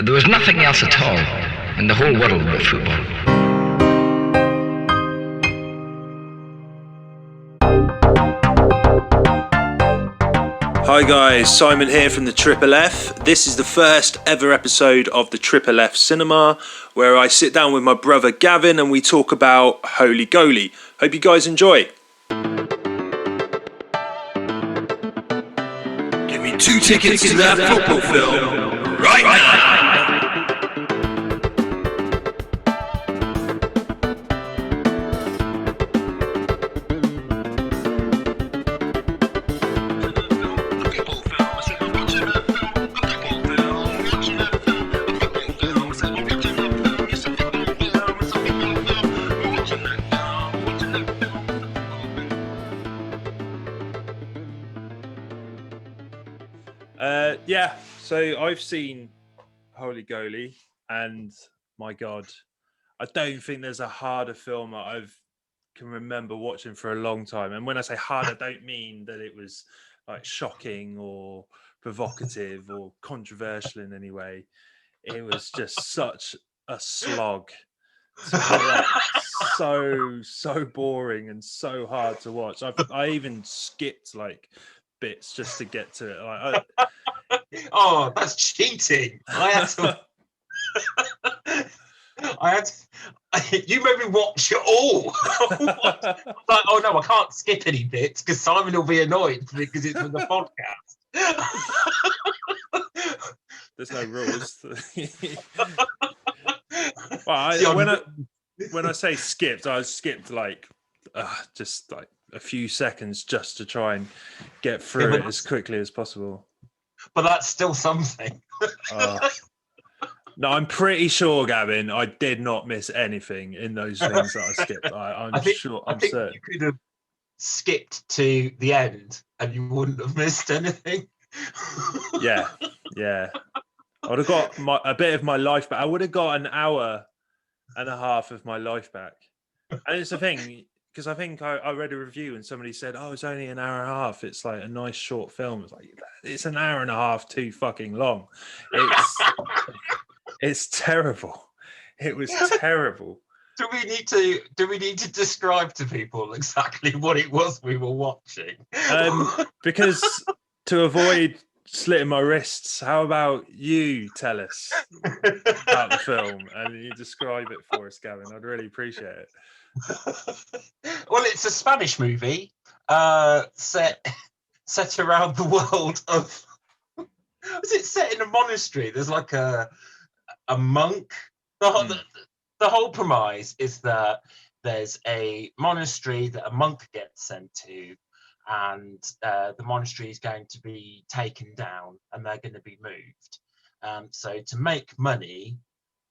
There was nothing else at all in the whole world but football. Hi guys, Simon here from the FFF. This is the first ever episode of the FFF Cinema, where I sit down with my brother Gavin and we talk about Holy Goalie. Hope you guys enjoy. Give me 2 tickets to that football film right now. So I've seen Holy Goalie, and my God, I don't think there's a harder film that I can remember watching for a long time. And when I say hard, I don't mean that it was like shocking or provocative or controversial in any way. It was just such a slog. So boring and so hard to watch. I even skipped like bits just to get to it. Oh, that's cheating. You made me watch it all. Like, oh no, I can't skip any bits because Simon will be annoyed because it's from the podcast. There's no rules. Well, when I say skipped, I skipped like just like a few seconds just to try and get through it as quickly as possible. But that's still something. No, I'm pretty sure, Gavin, I did not miss anything in those things that I skipped. I'm certain. You could have skipped to the end and you wouldn't have missed anything. Yeah. I would have got a bit of my life back. I would have got an hour and a half of my life back. And it's the thing, because I think I read a review and somebody said, "Oh, it's only an hour and a half. It's like a nice short film." It's like, it's an hour and a half too fucking long. It's terrible. It was terrible. Do we need to describe to people exactly what it was we were watching? Because to avoid slitting my wrists, how about you tell us about the film and you describe it for us, Gavin? I'd really appreciate it. Well, it's a Spanish movie set around the world of. Was it set in a monastery? There's like a monk. The whole premise is that there's a monastery that a monk gets sent to, and the monastery is going to be taken down and they're going to be moved. So to make money,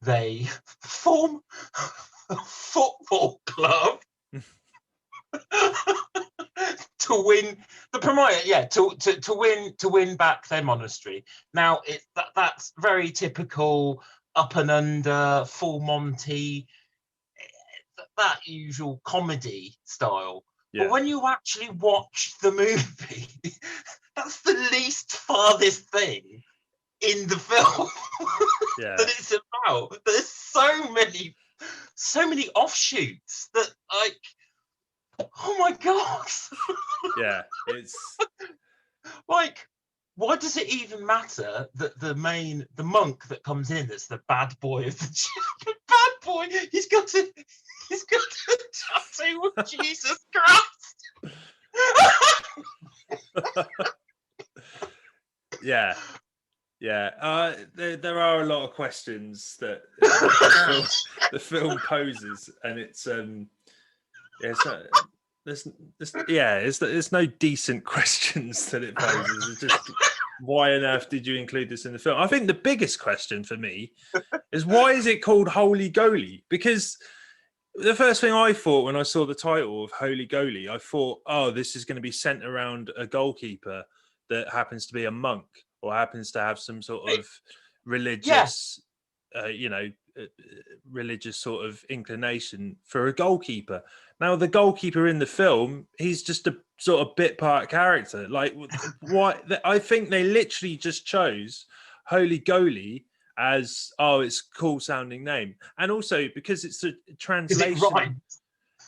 they form a football club to win the promoter. Yeah, to win back their monastery. Now that's very typical up and under, full Monty, that usual comedy style. Yeah. But when you actually watch the movie, that's the least farthest thing in the film that it's about. There's so many offshoots that, like, oh my God. Yeah, it's like, why does it even matter that the monk that comes in, that's the bad boy of the bad boy, he's got a tattoo of Jesus Christ. Yeah. There are a lot of questions that the film poses, and there's no decent questions that it poses. It's just, why on earth did you include this in the film? I think the biggest question for me is, why is it called Holy Goalie? Because the first thing I thought when I saw the title of Holy Goalie, I thought, oh, this is going to be sent around a goalkeeper that happens to be a monk or happens to have some sort of religious, religious sort of inclination for a goalkeeper. Now, the goalkeeper in the film, he's just a sort of bit part character. Like, why? I think they literally just chose Holy Goalie as, oh, it's a cool sounding name, and also because it's a Is it translation. right?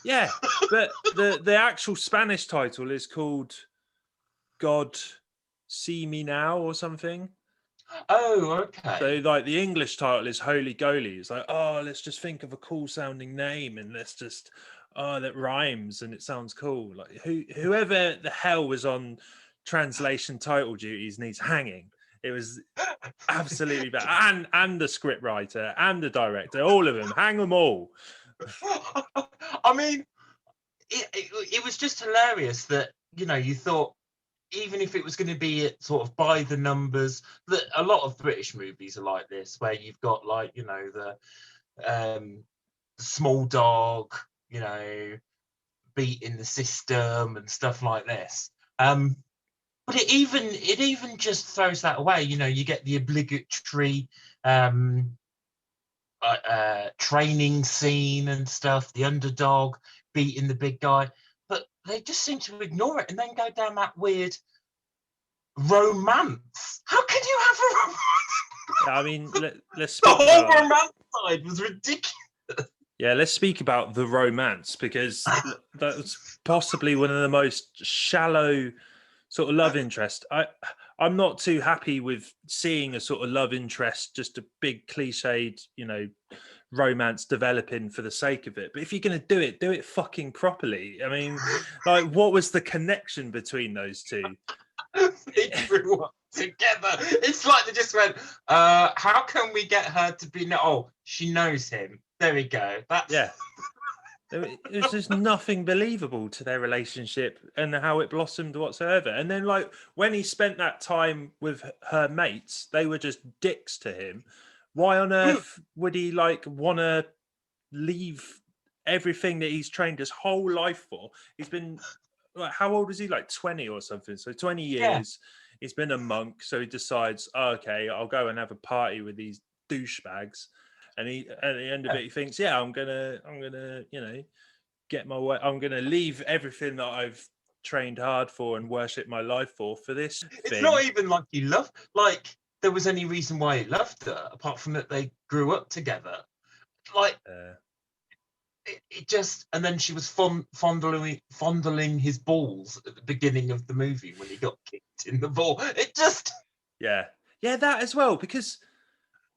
Yeah, but the actual Spanish title is called God See Me Now or something. Oh, okay. So like the English title is Holy Goalie. It's like, oh, let's just think of a cool sounding name and let's just, oh, that rhymes and it sounds cool. Like whoever the hell was on translation title duties needs hanging. It was absolutely bad. And the script writer and the director, all of them, hang them all. I mean, it was just hilarious that, you know, you thought, even if it was going to be sort of by the numbers, that a lot of British movies are like this, where you've got, like, you know, the small dog, you know, beating the system and stuff like this. But it even just throws that away. You know, you get the obligatory training scene and stuff, the underdog beating the big guy, but they just seem to ignore it and then go down that weird romance. How can you have a romance? I mean, let's The speak whole about, romance side was ridiculous. yeah, let's speak about the romance, because that's possibly one of the most shallow sort of love interest. I'm not too happy with seeing a sort of love interest, just a big cliched, you know, romance developing for the sake of it. But if you're going to do it fucking properly. I mean, like, what was the connection between those two? They grew up together. It's like they just went, how can we get her to be, oh, she knows him. There we go. That's Yeah. It was just nothing believable to their relationship and how it blossomed whatsoever. And then, like, when he spent that time with her mates, they were just dicks to him. Why on earth would he, like, want to leave everything that he's trained his whole life for? He's been, like, how old is he? Like 20 or something. So 20 years, he's been a monk. So he decides, oh, okay, I'll go and have a party with these douchebags. And he, at the end of it, he thinks, yeah, I'm gonna, you know, get my way. I'm gonna leave everything that I've trained hard for and worship my life for this It's thing. not even like he loved, like there was any reason why he loved her apart from that they grew up together. Like it just, and then she was fondling his balls at the beginning of the movie when he got kicked in the ball. It just, yeah, that as well. Because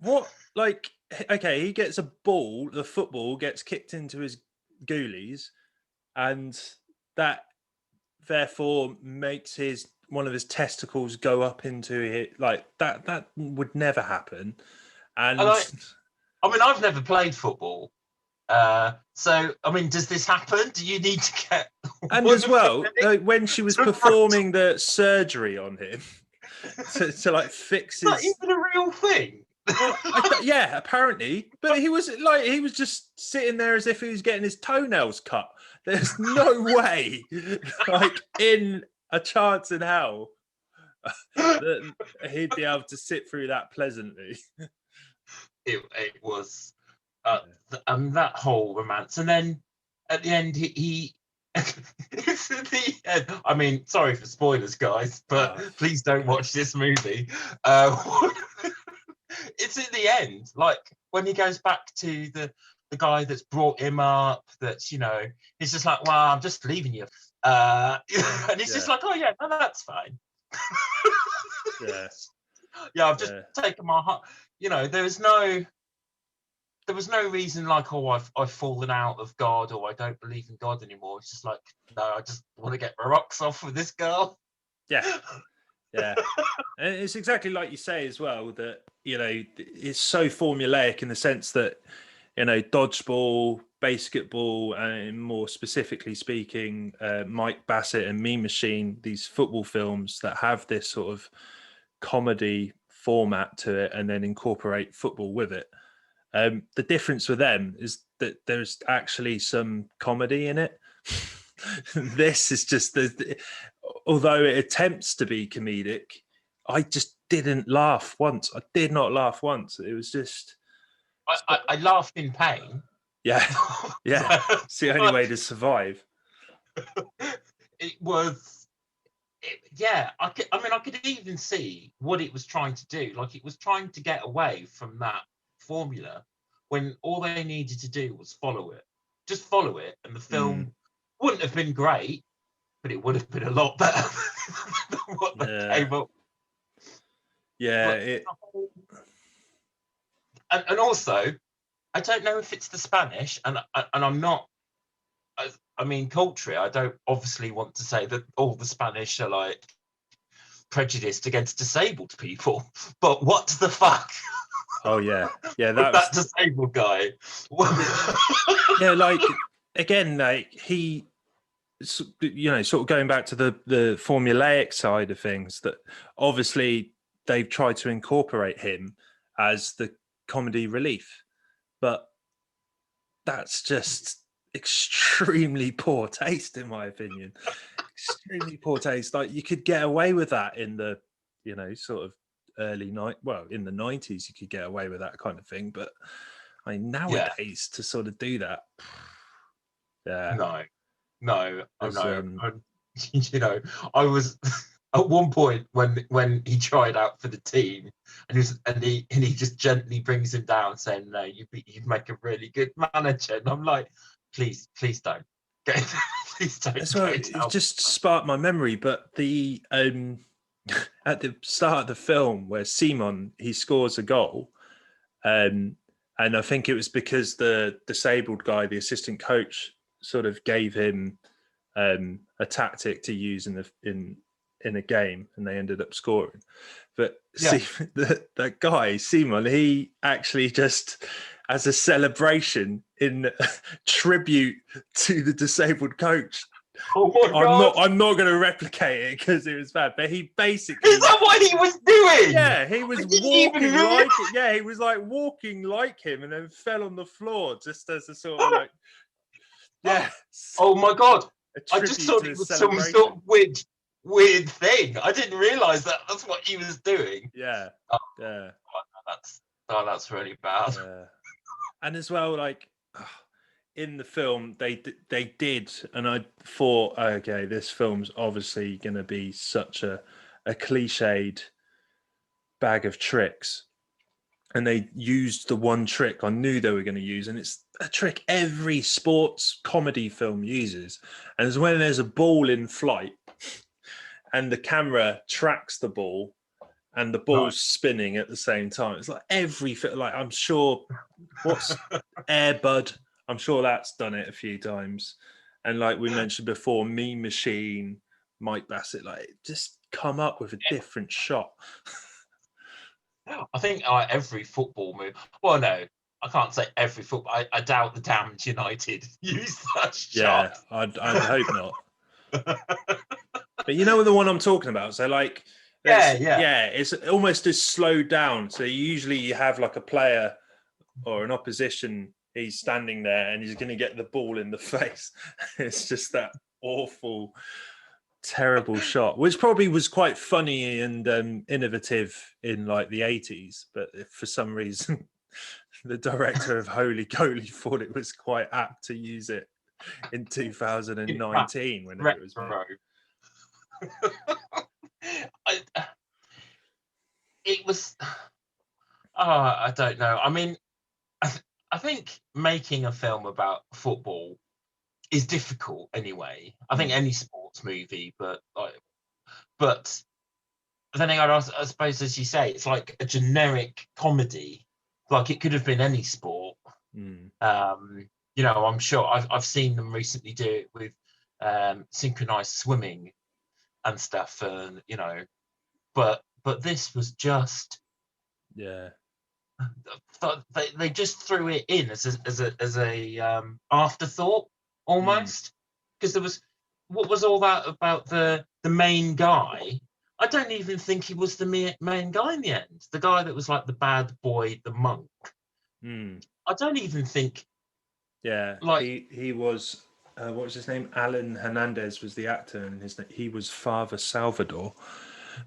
what, like, okay, he gets a ball, the football gets kicked into his goalies, and that therefore makes one of his testicles go up into it. Like that would never happen. And I mean, I've never played football. So, I mean, does this happen? Do you need to get... And as well, like, when she was performing the surgery on him to like fix his... Is that even a real thing? Well, yeah, apparently. But he was just sitting there as if he was getting his toenails cut. There's no way, like, in a chance in hell, that he'd be able to sit through that pleasantly. It was that whole romance, and then at the end, he it's at the end. I mean, sorry for spoilers, guys, but please don't watch this movie. It's at the end, like when he goes back to the guy that's brought him up. That's, you know, he's just like, well, I'm just leaving you, and he's just like, oh yeah, no, that's fine. Yeah, I've just taken my heart. You know, there was no reason like, oh, I've fallen out of God, or I don't believe in God anymore. It's just like, no, I just want to get my rocks off with this girl. Yeah. And it's exactly like you say as well, that, you know, it's so formulaic in the sense that, you know, dodgeball, basketball, and more specifically speaking, Mike Bassett and Mean Machine, these football films that have this sort of comedy format to it and then incorporate football with it. The difference with them is that there's actually some comedy in it. This is just although it attempts to be comedic, I just didn't laugh once. I did not laugh once. It was just... I laughed in pain. Yeah. It's the only way to survive. It was I could even see what it was trying to do. Like, it was trying to get away from that formula when all they needed to do was follow it. Just follow it, and the film wouldn't have been great, but it would have been a lot better than what they came up. Yeah, and also, I don't know if it's the Spanish, and I'm not. I mean, culturally, I don't obviously want to say that all the Spanish are like prejudiced against disabled people, but what the fuck? Oh yeah, that disabled guy. Yeah, like again, like he, sort of going back to the formulaic side of things, that obviously they've tried to incorporate him as the comedy relief, but that's just extremely poor taste, in my opinion. Extremely poor taste. Like, you could get away with that in the, sort of in the 90s, you could get away with that kind of thing. But I mean, nowadays to sort of do that, no, I was at one point when he tried out for the team, and he just gently brings him down, saying, "No, you'd make a really good manager." And I'm like, please don't. Please don't. As well, it just sparked my memory. But the at the start of the film, where Simon, he scores a goal, and I think it was because the disabled guy, the assistant coach, sort of gave him a tactic to use in a game, and they ended up scoring. But see, that guy Simon, he actually just, as a celebration in tribute to the disabled coach. Oh my God. I'm not going to replicate it because it was bad. But he basically, is that what he was doing? Yeah, he was walking like it. Yeah, he was like walking like him, and then fell on the floor just as a sort of like. Yeah. Oh my God! I just thought it was some sort of weird thing. I didn't realise that's what he was doing. Yeah. That's really bad. Yeah. And as well, like in the film, they did, and I thought, okay, this film's obviously going to be such a cliched bag of tricks, and they used the one trick I knew they were going to use, and it's a trick every sports comedy film uses, and it's when there's a ball in flight, and the camera tracks the ball, and the ball's spinning at the same time. It's like like I'm sure, what's Air Bud? I'm sure that's done it a few times. And like we mentioned before, Mean Machine, Mike Bassett, like just come up with a different shot. I think every football move. Well, no, I can't say every football. I doubt the Damned United use that shot. Yeah, I'd hope not. But you know the one I'm talking about. So like, it's almost as slowed down. So usually you have like a player or an opposition. He's standing there and he's going to get the ball in the face. It's just that awful, terrible shot, which probably was quite funny and innovative in like the 80s. But for some reason, the director of Holy Goalie thought it was quite apt to use it in 2019 when it was made. It was. I don't know. I mean, I think making a film about football is difficult anyway. I think any sports movie, but then again, I suppose, as you say, it's like a generic comedy. Like, it could have been any sport. I'm sure I've seen them recently do it with synchronized swimming and stuff, and but this was just they just threw it in as a afterthought almost, because there was, what was all that about the main guy? I don't even think he was the main guy in the end. The guy that was like the bad boy, the monk. I don't even think. Yeah, like he was. What was his name? Alan Hernandez was the actor, and he was Father Salvador.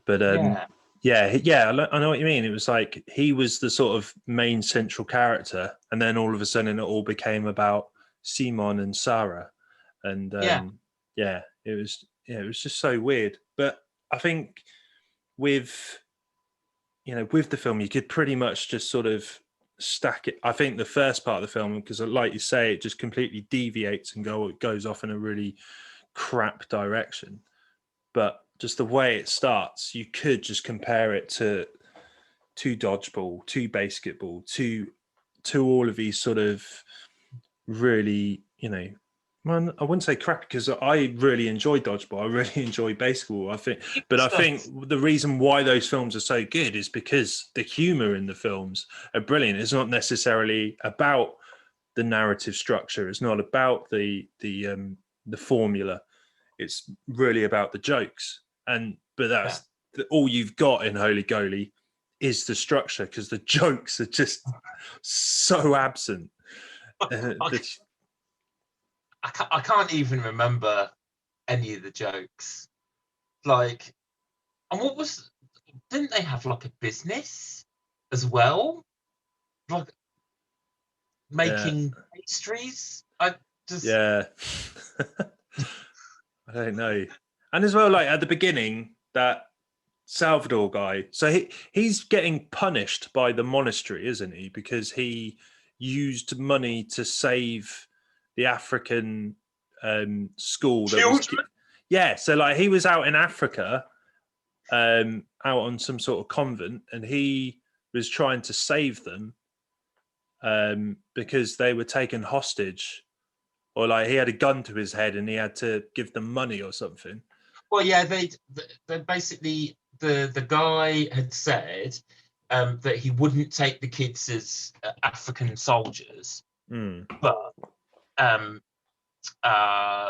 But I know what you mean. It was like he was the sort of main central character, and then all of a sudden it all became about Simon and Sarah, and it was just so weird. But I think with with the film, you could pretty much just sort of stack it. I think the first part of the film, because like you say, it just completely deviates and goes off in a really crap direction. But just the way it starts, you could just compare it to dodgeball, to basketball, to all of these sort of really, man, I wouldn't say crap, because I really enjoy dodgeball. I really enjoy basketball. I think the reason why those films are so good is because the humor in the films are brilliant. It's not necessarily about the narrative structure. It's not about the formula. It's really about the jokes. But that's all you've got in Holy Goalie is the structure, because the jokes are just so absent. I can't even remember any of the jokes. Like, and didn't they have like a business as well? Like making pastries? I don't know. And as well, like at the beginning, that Salvador guy, so he's getting punished by the monastery, isn't he? Because he used money to save the African school that children. So like he was out in Africa, out on some sort of convent, and he was trying to save them because they were taken hostage, or like he had a gun to his head and he had to give them money or something. Well, yeah, they basically, the guy had said that he wouldn't take the kids as African soldiers, but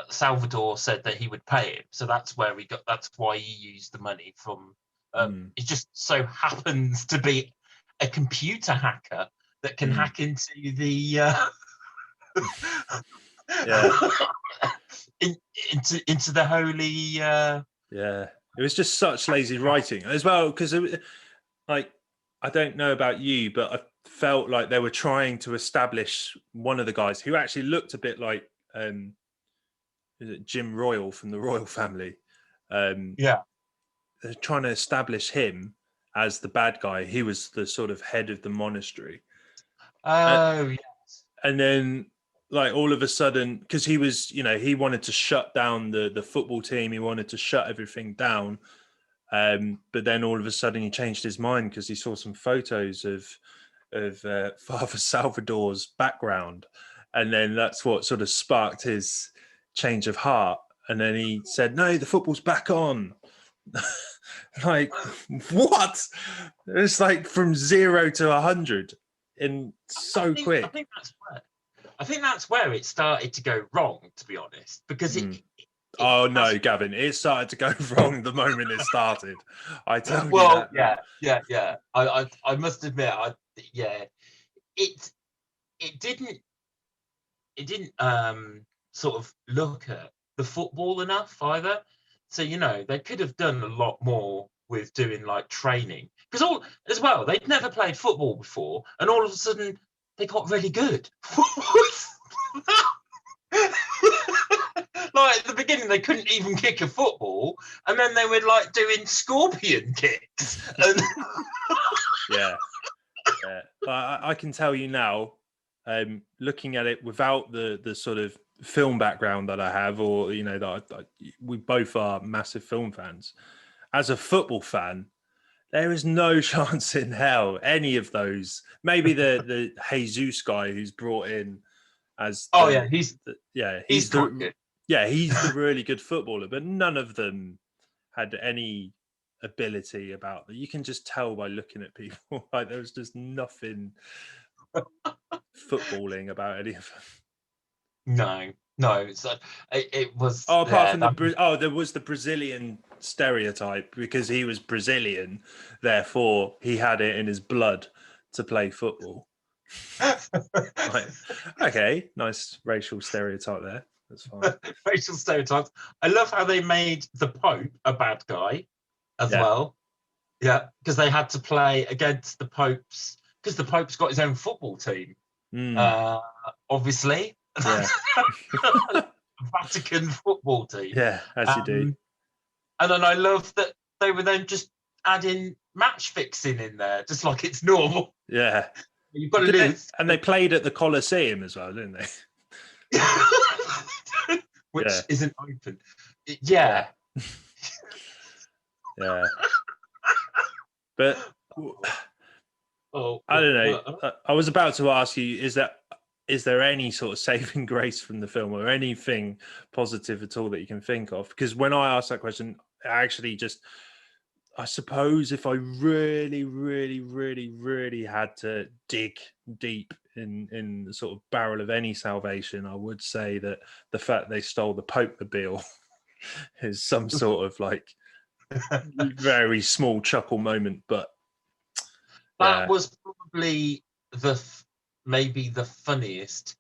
Salvador said that he would pay him, so that's why he used the money from. It just so happens to be a computer hacker that can hack into the into the holy. It was just such lazy writing as well, because like, I don't know about you, but I felt like they were trying to establish one of the guys who actually looked a bit like Jim Royal from the Royal Family. They're trying to establish him as the bad guy. He was the sort of head of the monastery. Yes. And then, like, all of a sudden, because he was, he wanted to shut down the football team. He wanted to shut everything down. But then all of a sudden he changed his mind because he saw some photos of Father Salvador's background. And then that's what sort of sparked his change of heart. And then he said, no, the football's back on. Like, what? It's like from 0 to 100 in quick. I think that's where it started to go wrong, to be honest, because no, Gavin, it started to go wrong the moment it started. I tell you that. Yeah. I must admit, it didn't sort of look at the football enough either. So they could have done a lot more with doing like training, because they'd never played football before, and all of a sudden they got really good. Like at the beginning, they couldn't even kick a football, and then they were like doing scorpion kicks. And yeah. I can tell you now, looking at it without the sort of film background that I have, or we both are massive film fans. As a football fan, there is no chance in hell any of those. Maybe the Jesus guy who's brought in as he's the really good footballer, but none of them had any ability about that. You can just tell by looking at people. Like, there was just nothing footballing about any of them. No, it was. Apart from there was the Brazilian stereotype, because he was Brazilian, therefore he had it in his blood to play football. Like, okay, nice racial stereotype there. That's fine. Racial stereotypes. I love how they made the Pope a bad guy as well. Yeah, because they had to play against the Pope's, because the Pope's got his own football team. Obviously. Yeah. Vatican football team. Yeah, as you do. And then I love that they were then just adding match fixing in there, just like it's normal. Yeah. You've got to lose. And they played at the Coliseum as well, didn't they? Which Yeah. isn't open. Yeah. Yeah. But Oh, I don't know. I was about to ask you, is there any sort of saving grace from the film or anything positive at all that you can think of? Because when I asked that question, I suppose if I really, really, really, really had to dig deep in the sort of barrel of any salvation, I would say that the fact they stole the Pope-mobile is some sort of like very small chuckle moment. But that was probably maybe the funniest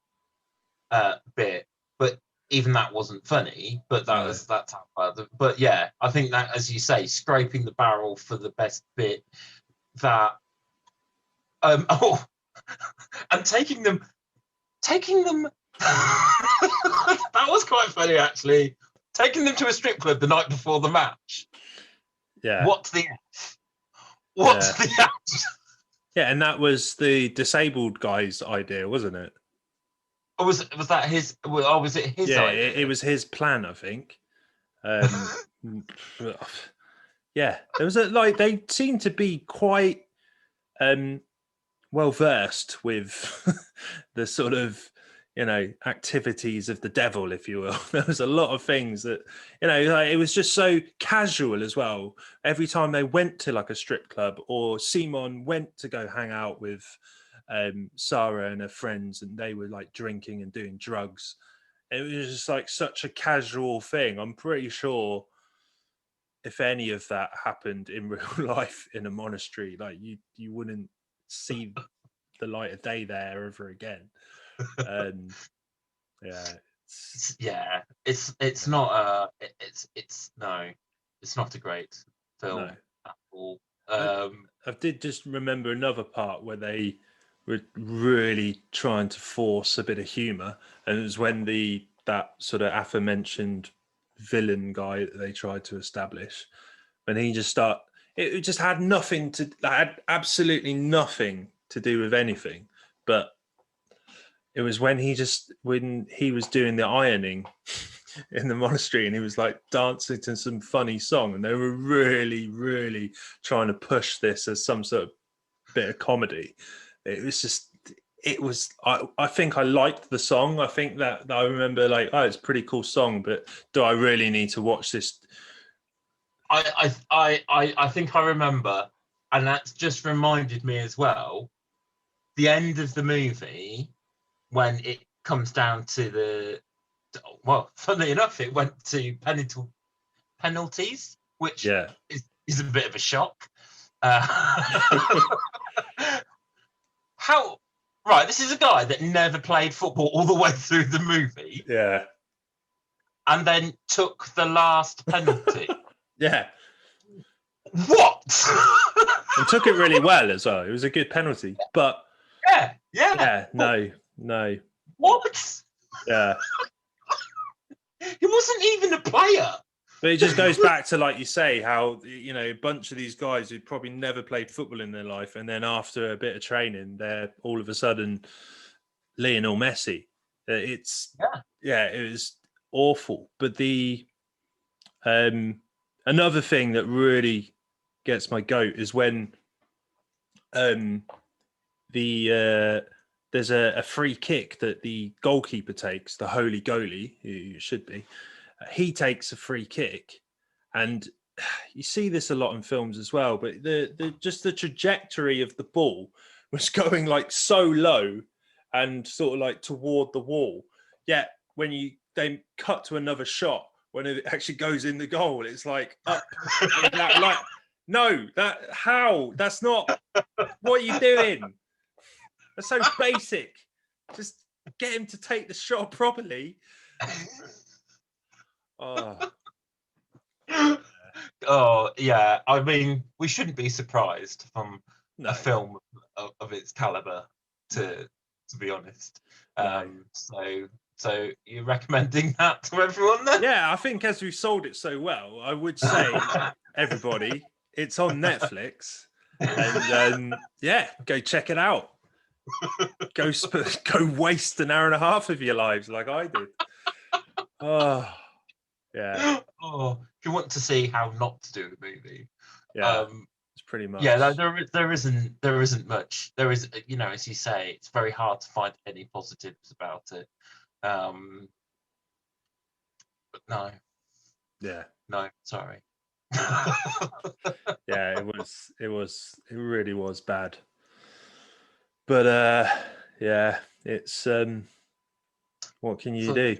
bit, but even that wasn't funny. But that's how bad. But yeah, I think that, as you say, scraping the barrel for the best bit. That and taking them. That was quite funny, actually. Taking them to a strip club the night before the match. Yeah. What's the F? What's the F? Yeah, and that was the disabled guy's idea, wasn't it? Or was that his? Or was it his idea? It was his plan, I think. Yeah, there was they seemed to be quite well versed with the sort of activities of the devil, if you will. There was a lot of things that it was just so casual as well. Every time they went to like a strip club, or Simon went to go hang out with Sarah and her friends, and they were like drinking and doing drugs, it was just like such a casual thing. I'm pretty sure if any of that happened in real life in a monastery, like you wouldn't see the light of day there ever again. It's not it's not a great film at all. I did just remember another part where they were really trying to force a bit of humor, and it was when that sort of aforementioned villain guy that they tried to establish, when he just it just had absolutely nothing to do with anything, but it was when he was doing the ironing in the monastery, and he was like dancing to some funny song, and they were really, really trying to push this as some sort of bit of comedy. I think I liked the song. I think that I remember like, oh, it's a pretty cool song, but do I really need to watch this? I think I remember, and that's just reminded me as well, the end of the movie, when it comes down to funnily enough, it went to penalties, which is a bit of a shock. This is a guy that never played football all the way through the movie. Yeah. And then took the last penalty. Yeah. What? And took it really well as well. It was a good penalty. But yeah. No. What? Yeah. He wasn't even a player. But it just goes back to, like you say, how a bunch of these guys who'd probably never played football in their life, and then after a bit of training, they're all of a sudden Lionel Messi. It was awful. But the another thing that really gets my goat is when there's a free kick that the goalkeeper takes, the Holy Goalie, who should be. He takes a free kick, and you see this a lot in films as well. But the trajectory of the ball was going like so low and sort of like toward the wall. Yet when they cut to another shot, when it actually goes in the goal, it's like up. That's not what are you doing? That's so basic. Just get him to take the shot properly. Oh yeah. I mean, we shouldn't be surprised from a film of its caliber, to be honest. So So you're recommending that to everyone then? Yeah, I think as we've sold it so well, I would say, everybody, it's on Netflix. And yeah, go check it out. Go waste an hour and a half of your lives like I did. Oh, yeah. Oh, if you want to see how not to do a movie, Yeah, it's pretty much. yeah, there isn't much. There is, as you say, it's very hard to find any positives about it. But no, Yeah, no, sorry. yeah, it really was bad. But yeah, it's what can you do?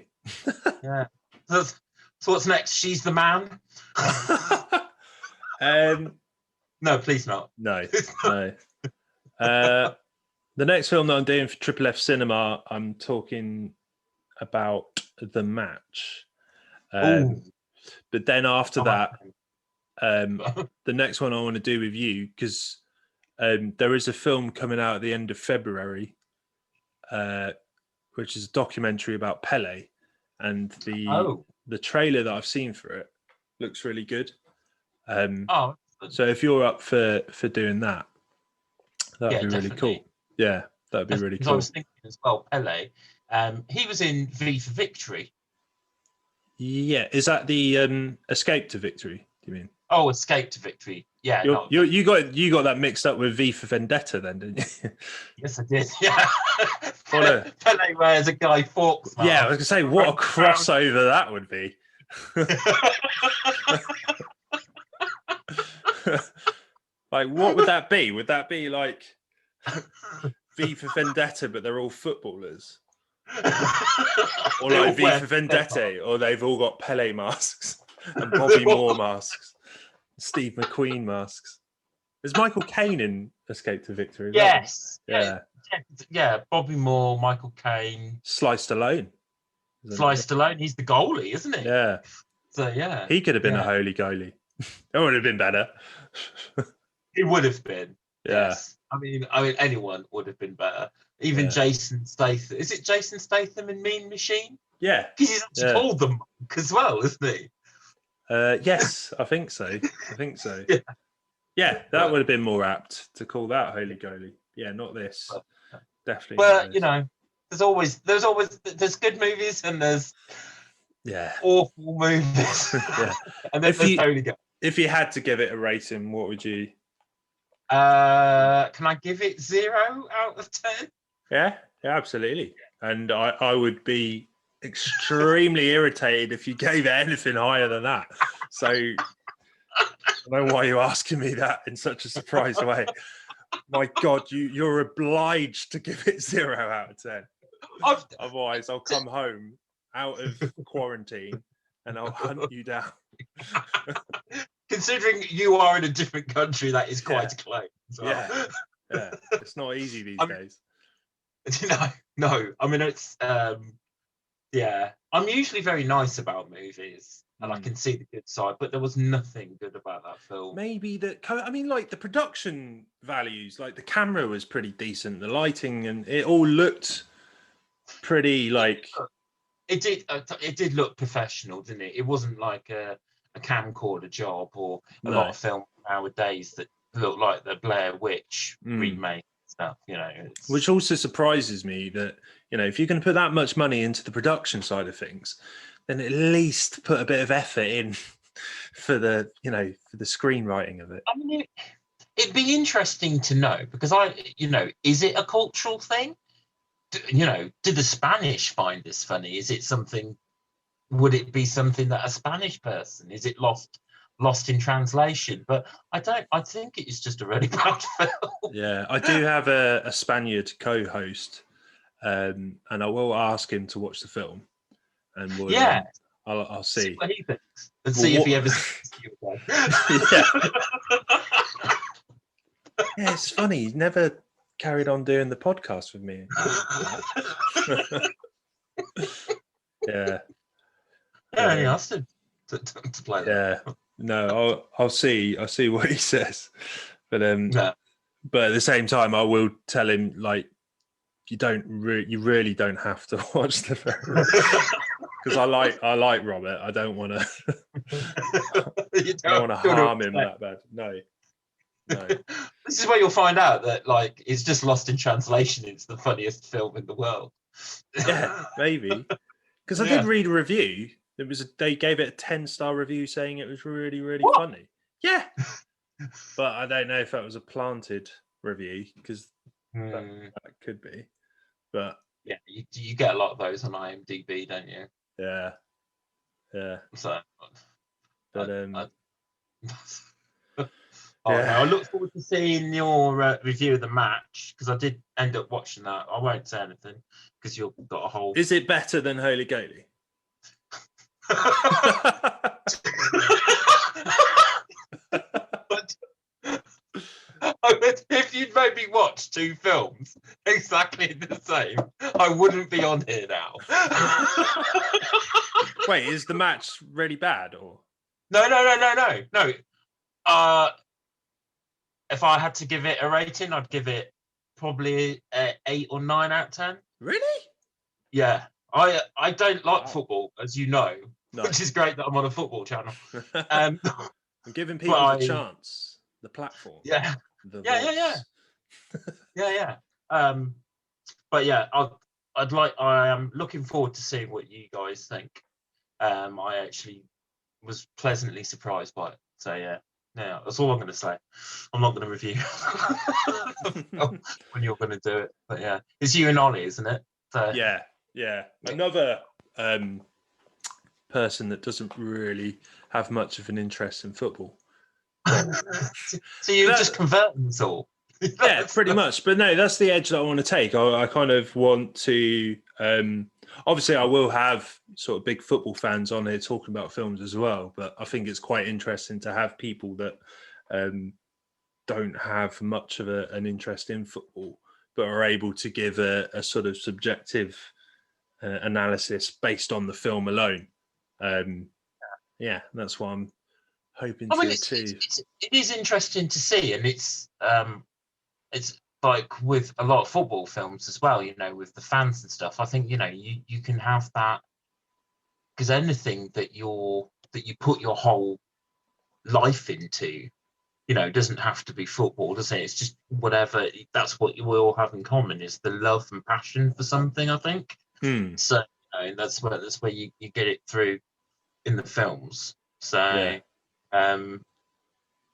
Yeah. So what's next? She's the man. No, please not. No. The next film that I'm doing for FFF Cinema, I'm talking about The Match. But then after that, the next one I want to do with you, because there is a film coming out at the end of February, which is a documentary about Pele, and the trailer that I've seen for it looks really good. So if you're up for doing that, that'd be really cool. Yeah, that'd be really cool. I was thinking as well, Pele. He was in V for Victory. Yeah, is that the Escape to Victory? Do you mean? Oh, Escape to Victory. Yeah, you got that mixed up with V for Vendetta, then, didn't you? Yes, I did. Yeah. Pele wears a Guy Fawkes mask. Yeah, I was gonna say, what a crossover that would be. Like, what would that be? Would that be like V for Vendetta, but they're all footballers? Or like V for Vendetta, or they've all got Pele masks and Bobby Moore masks, Steve McQueen masks. Is Michael Caine in Escape to Victory? Yes. Yeah. Yeah. Bobby Moore, Michael Caine, Sly Stallone. He's the goalie, isn't he? Yeah. So yeah, he could have been a Holy Goalie. That would have been better. It would have been. Yeah. Yes. I mean, anyone would have been better. Even Jason Statham. Is it Jason Statham in Mean Machine? Yeah. Because he's actually called the Monk as well, isn't he? Yes, I think so. Yeah, that would have been more apt to call that Holy Goalie. Yeah, not this. Definitely. But there's good movies and there's awful movies. Yeah. And then there's Holy Goalie. If you had to give it a rating, what would you? Can I give it 0 out of 10? Yeah, absolutely. And I would be extremely irritated if you gave it anything higher than that. So I don't know why you're asking me that in such a surprised way. My God, you're obliged to give it 0 out of 10. Otherwise, I'll come home out of quarantine and I'll hunt you down. Considering you are in a different country, that is quite close. Yeah, it's not easy these days. No. I mean, it's I'm usually very nice about movies, and I can see the good side, but there was nothing good about that film. Maybe like the production values, like the camera was pretty decent, the lighting, and it all looked pretty like. It did look professional, didn't it? It wasn't like a camcorder job or a lot of film nowadays that look like the Blair Witch remake stuff, Which also surprises me that, if you're going to put that much money into the production side of things, then at least put a bit of effort in for the screenwriting of it. I mean, it'd be interesting to know, because is it a cultural thing? Did the Spanish find this funny? Would it be something that a Spanish person, is it lost in translation? But I think it's just a really bad film. Yeah, I do have a Spaniard co-host, and I will ask him to watch the film, and I'll see what he thinks, and see if he ever sees you again. Yeah, it's funny. He's never carried on doing the podcast with me. Yeah. Yeah, he asked him to play that. Yeah. No, I'll see what he says. But but at the same time, I will tell him, like, you really don't have to watch the film because I like Robert. I don't want to. I don't want to harm him that bad. No. This is where you'll find out that like it's just Lost in Translation. It's the funniest film in the world. Yeah, maybe. Because I did read a review. They gave it a 10-star review saying it was really, really funny. Yeah. But I don't know if that was a planted review because that could be. But yeah, you get a lot of those on IMDb, don't you? Yeah. So, but I look forward to seeing your review of the match because I did end up watching that. I won't say anything because you've got a whole. Is it better than Holy Goalie? If you'd made me watch two films exactly the same, I wouldn't be on here now. Wait, is the match really bad or? No. If I had to give it a rating, I'd give it probably 8 or 9 out of 10. Really? Yeah. I don't like football, as you know, No. which is great that I'm on a football channel. I'm giving people the chance, the platform. Yeah. The Yeah. But yeah, I am looking forward to seeing what you guys think. I actually was pleasantly surprised by it. So yeah, that's all I'm going to say. I'm not going to review when you're going to do it. But yeah, it's you and Ollie, isn't it? So, yeah. Another person that doesn't really have much of an interest in football. So you're just converting us all. Yeah, pretty much. But no, that's the edge that I want to take. I kind of want to. Obviously, I will have sort of big football fans on here talking about films as well. But I think it's quite interesting to have people that don't have much of an interest in football, but are able to give a sort of subjective analysis based on the film alone. Yeah, that's what I'm hoping to achieve. It is interesting to see, and it's like with a lot of football films as well, with the fans and stuff. I think you can have that because anything that you put your whole life into, doesn't have to be football, does it? It's just whatever. That's what you all have in common is the love and passion for something. I think. So that's where you get it through in the films. So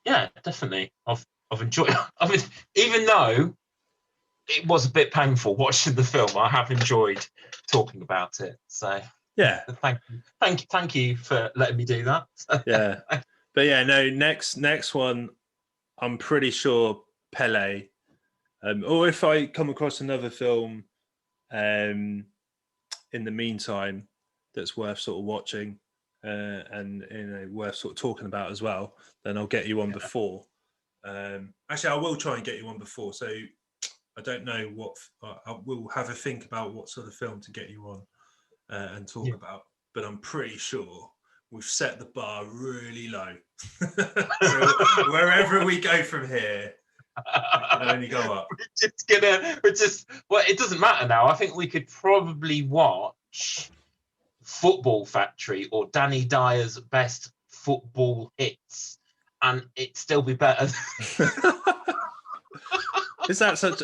yeah, definitely. I've enjoyed. I mean, even though it was a bit painful watching the film, I have enjoyed talking about it. So yeah, thank you for letting me do that. Yeah, but yeah, no. Next one, I'm pretty sure Pele. Or if I come across another film, in the meantime, that's worth sort of watching, and worth sort of talking about as well, then I'll get you on before. Actually, I will try and get you on before. So I don't know what I will have a think about what sort of film to get you on and talk about. But I'm pretty sure we've set the bar really low. So wherever we go from here, it can only go up. Well, it doesn't matter now. I think we could probably watch Football Factory or Danny Dyer's best football hits, and it'd still be better. Is that such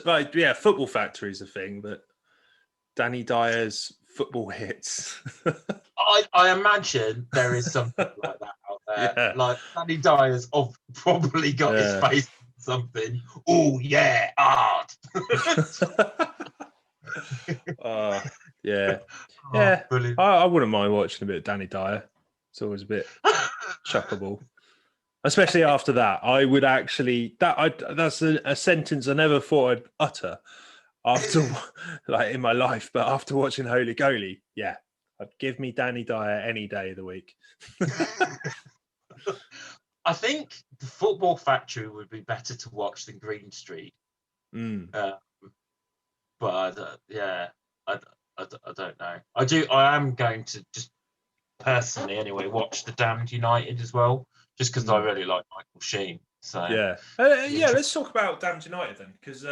Football Factory is a thing, but Danny Dyer's football hits. I imagine there is something like that out there. Yeah. Like Danny Dyer's probably got his face on something. Oh yeah, art. Yeah. Brilliant. I wouldn't mind watching a bit of Danny Dyer. It's always a bit chuckable. Especially after that, I would actually that's a sentence I never thought I'd utter after like in my life, but after watching Holy Goalie, yeah, I'd give me Danny Dyer any day of the week. I think the Football Factory would be better to watch than Green Street. But I don't know. I am going to just personally anyway watch The Damned United as well, just because I really like Michael Sheen. So let's talk about Damned United then, because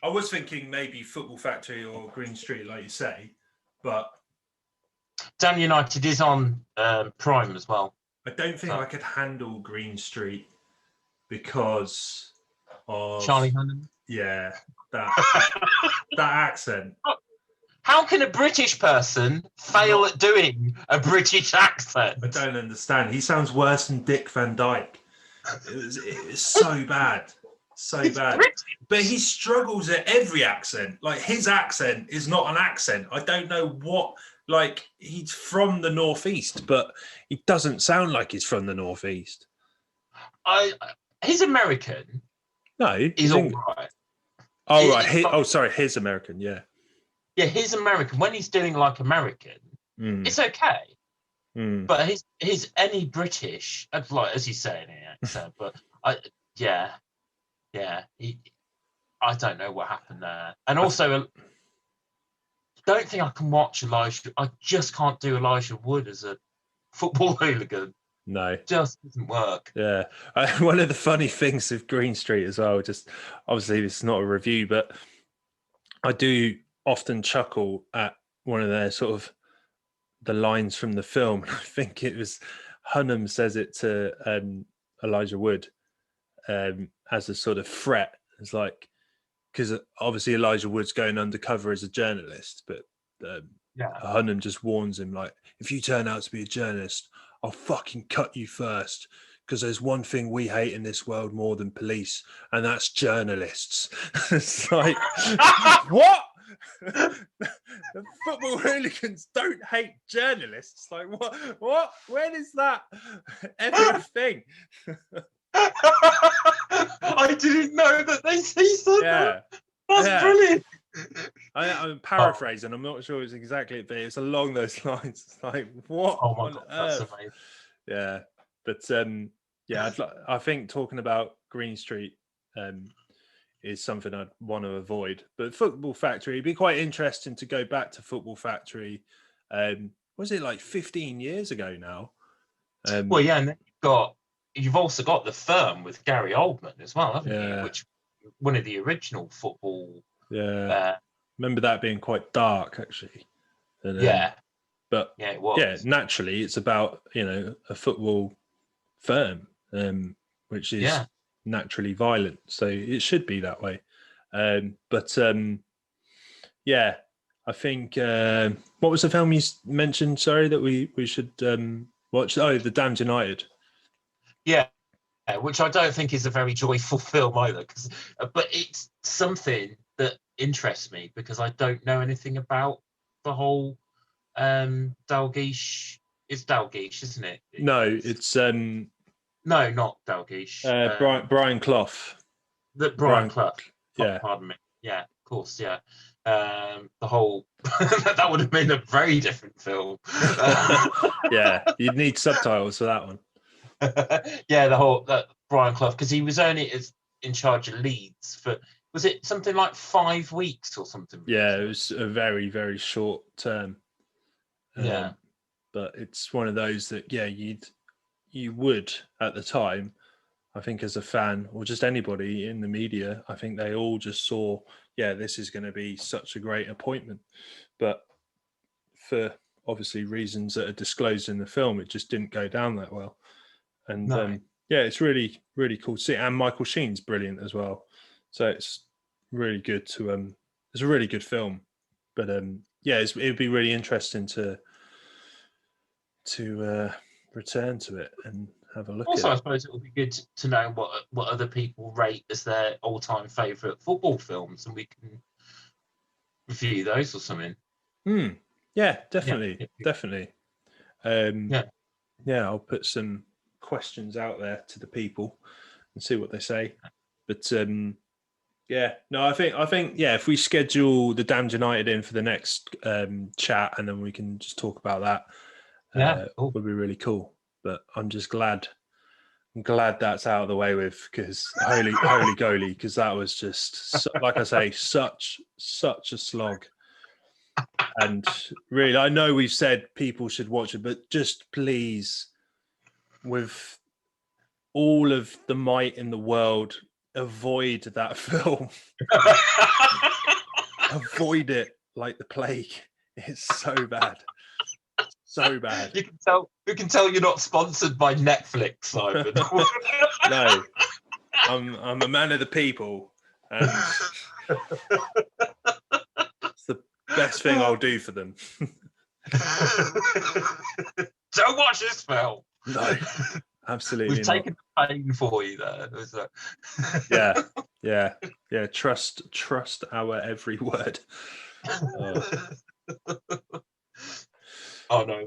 I was thinking maybe Football Factory or Green Street, like you say, but Damn United is on Prime as well. I don't think I could handle Green Street because of Charlie Hunnam. Yeah, that accent. How can a British person fail at doing a British accent? I don't understand. He sounds worse than Dick Van Dyke. It was so bad. So bad. British. But he struggles at every accent. Like, his accent is not an accent. I don't know what... Like, he's from the Northeast, but he doesn't sound like he's from the Northeast. He's American. No. He's all right. Oh, right. Sorry. He's American, yeah. Yeah, he's American. When he's doing, like, American, it's okay. But his any British, like, as you say in the accent, but I don't know what happened there. And also, don't think I can watch Elijah. I just can't do Elijah Wood as a football hooligan. No, it just doesn't work. Yeah, one of the funny things of Green Street as well. Just obviously, this is not a review, but I do often chuckle at one of their sort of the lines from the film. I think it was Hunnam says it to Elijah Wood as a sort of threat. It's like, because obviously Elijah Wood's going undercover as a journalist, but Hunnam just warns him, like, if you turn out to be a journalist, I'll fucking cut you first, because there's one thing we hate in this world more than police, and that's journalists. It's like, what? The football hooligans don't hate journalists. Like, what? When is that ever a thing? I didn't know that they said that. That's brilliant. I'm paraphrasing. I'm not sure it's exactly it, but it's along those lines. It's like, what? Oh my God, that's amazing. Yeah, but I think talking about Green Street is something I'd want to avoid. But Football Factory, it'd be quite interesting to go back to Football Factory. Was it like 15 years ago now? Well, yeah, and then you've also got The Firm with Gary Oldman as well, haven't you? Which one of the original football. Yeah, remember that being quite dark, actually. And, but it was. Yeah, naturally, it's about a football firm, which is naturally violent, so it should be that way. I think what was the film you mentioned? Sorry, that we should watch. Oh, The Damned United. Yeah, which I don't think is a very joyful film either, but it's something that interests me because I don't know anything about the whole Dalgish. It's Dalgish, isn't it? No, it's no, not Dalgish. Brian Clough. Brian Clough. Yeah. Pardon me. Yeah, of course. Yeah. The whole that would have been a very different film. Yeah, you'd need subtitles for that one. Yeah, the whole Brian Clough, because he was only in charge of Leeds for, was it something like 5 weeks or something? Yeah, it was a very, very short term. But it's one of those that you would at the time, I think, as a fan or just anybody in the media, I think they all just saw, this is going to be such a great appointment. But for obviously reasons that are disclosed in the film, it just didn't go down that well. And it's really, really cool to see. And Michael Sheen's brilliant as well. So it's really good to it's a really good film. But it'd be really interesting to return to it and have a look also, at it. I suppose it would be good to know what other people rate as their all-time favourite football films, and we can review those or something. Yeah, definitely. Definitely. I'll put some questions out there to the people and see what they say. But I think if we schedule The Damned United in for the next chat, and then we can just talk about that, cool. Would be really cool. But I'm just glad that's out of the way with, because Holy Goalie, because that was just, like I say, such a slog. And really, I know we've said people should watch it, but just please, with all of the might in the world, avoid that film. avoid it like the plague. It's so bad. So bad. You can tell you're not sponsored by Netflix, Simon. No. I'm a man of the people, and it's the best thing I'll do for them. Don't watch this film. No, absolutely We've not. taken the pain for you there. Yeah. Trust our every word. Oh no,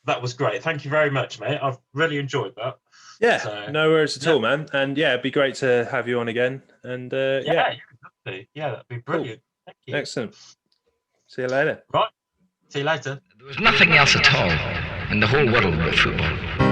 that was great. Thank you very much, mate. I've really enjoyed that. Yeah, So, no worries at all, man. And yeah, it'd be great to have you on again. And yeah, that'd be brilliant. Cool. Thank you. Excellent. See you later. Right. See you later. There was nothing else at all in the whole world but football.